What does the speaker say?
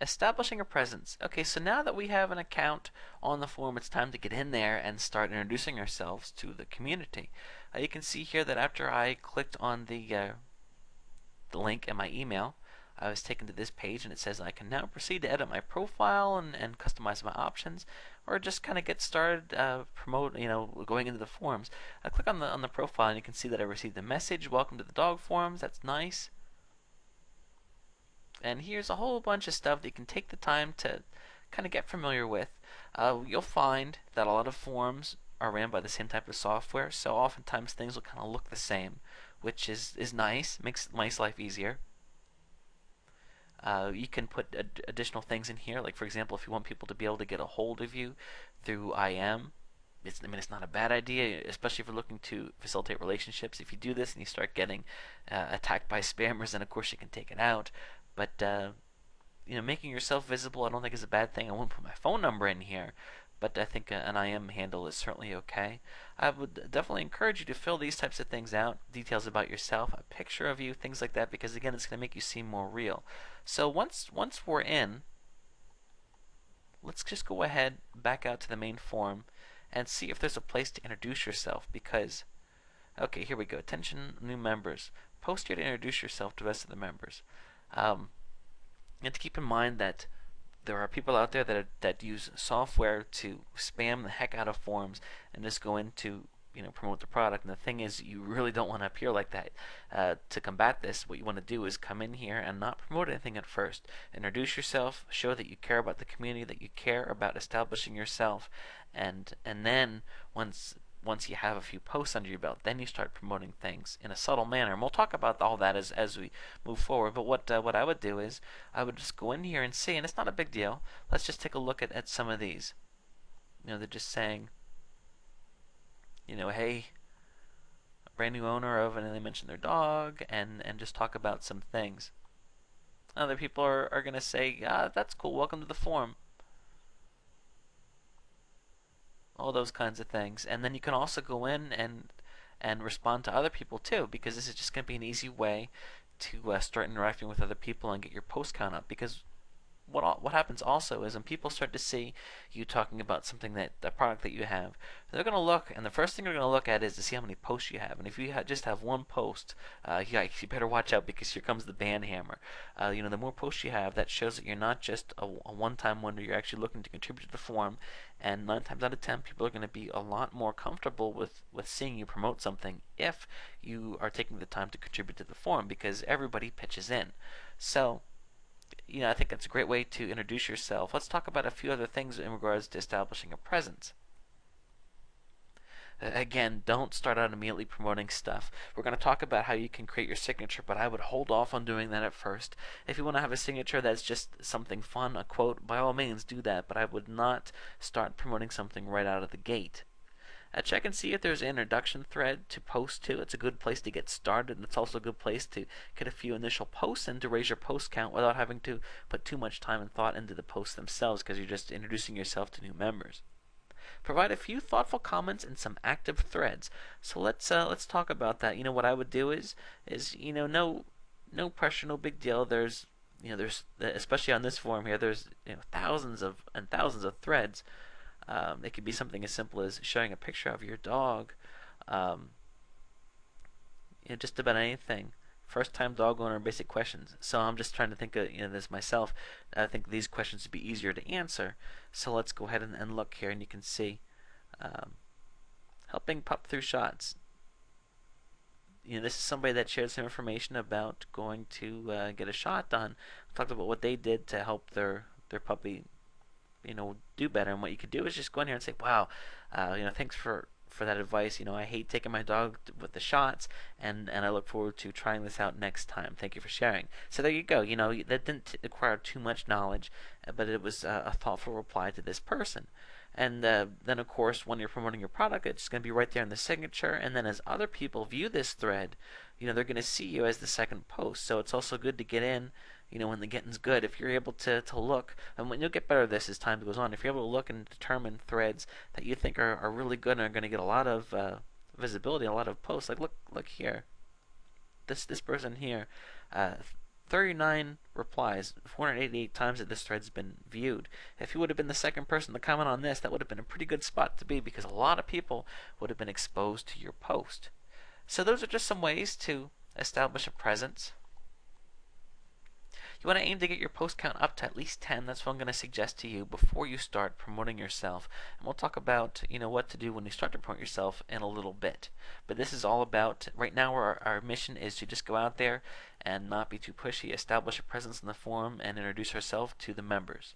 Establishing a presence. Okay, so now that we have an account on the forum, it's time to get in there and start introducing ourselves to the community. You can see here that after I clicked on the link in my email, I was taken to this page and it says I can now proceed to edit my profile and customize my options, or just kind of get started going into the forums. I click on the profile and you can see that I received a message, welcome to the dog forums. That's nice. And here's a whole bunch of stuff that you can take the time to kind of get familiar with. You'll find that a lot of forums are ran by the same type of software, so oftentimes things will kind of look the same, which is nice, makes life easier. You can put additional things in here, like for example, if you want people to be able to get a hold of you through IM, it's not a bad idea, especially if you're looking to facilitate relationships. If you do this and you start getting attacked by spammers, then of course you can take it out. But making yourself visible, I don't think is a bad thing. I won't put my phone number in here, but I think an IM handle is certainly okay. I would definitely encourage you to fill these types of things out, details about yourself, a picture of you, things like that, because again, it's going to make you seem more real. So once we're in, let's just go ahead, back out to the main forum, and see if there's a place to introduce yourself, because, okay, here we go. Attention, new members. Post here to introduce yourself to the rest of the members. You have to keep in mind that there are people out there that use software to spam the heck out of forums and just go into promote the product. And the thing is, you really don't want to appear like that. To combat this, what you want to do is come in here and not promote anything at first. Introduce yourself, show that you care about the community, that you care about establishing yourself, and then once you have a few posts under your belt, then you start promoting things in a subtle manner. And we'll talk about all that as we move forward. But what I would do is I would just go in here and see, and it's not a big deal. Let's just take a look at some of these. They're just saying, hey, brand new owner of, and then they mention their dog and just talk about some things. Other people are going to say, that's cool, welcome to the forum. All those kinds of things. And then you can also go in and respond to other people too, because this is just going to be an easy way to start interacting with other people and get your post count up. Because what happens also is when people start to see you talking about something, that the product that you have, they're going to look, and the first thing they're going to look at is to see how many posts you have. And if you just have one post, you better watch out, because here comes the ban hammer. The more posts you have, that shows that you're not just a one-time wonder. You're actually looking to contribute to the forum, and 9 times out of 10, people are going to be a lot more comfortable with seeing you promote something if you are taking the time to contribute to the forum, because everybody pitches in. So I think that's a great way to introduce yourself. Let's talk about a few other things in regards to establishing a presence. Again, don't start out immediately promoting stuff. We're going to talk about how you can create your signature, but I would hold off on doing that at first. If you want to have a signature that's just something fun, a quote, by all means do that, but I would not start promoting something right out of the gate. Check and see if there's an introduction thread to post to. It's a good place to get started, and it's also a good place to get a few initial posts and to raise your post count without having to put too much time and thought into the posts themselves, because you're just introducing yourself to new members. Provide a few thoughtful comments and some active threads. So let's talk about that. What I would do is no pressure, no big deal. There's especially on this forum here, there's thousands and thousands of threads. It could be something as simple as showing a picture of your dog, just about anything. First time dog owner, basic questions. So I'm just trying to think of this myself. I think these questions would be easier to answer. So let's go ahead and look here, and you can see helping pup through shots. This is somebody that shared some information about going to get a shot done. Talked about what they did to help their puppy do better. And what you could do is just go in here and say, wow, thanks for that advice. I hate taking my dog with the shots, and I look forward to trying this out next time. Thank you for sharing. So there you go. That didn't require too much knowledge, but it was a thoughtful reply to this person. And then, of course, when you're promoting your product, it's going to be right there in the signature. And then as other people view this thread, they're going to see you as the second post. So it's also good to get in when the getting's good. If you're able to look, and when you'll get better at this as time goes on, if you're able to look and determine threads that you think are really good and are going to get a lot of visibility, a lot of posts. Like look here, this person here 39 replies, 488 times that this thread's been viewed. If you would have been the second person to comment on this, that would have been a pretty good spot to be, because a lot of people would have been exposed to your post. So those are just some ways to establish a presence. You want to aim to get your post count up to at least 10. That's what I'm going to suggest to you before you start promoting yourself. And we'll talk about what to do when you start to promote yourself in a little bit. But this is all about, right now our mission is to just go out there and not be too pushy, establish a presence in the forum, and introduce ourselves to the members.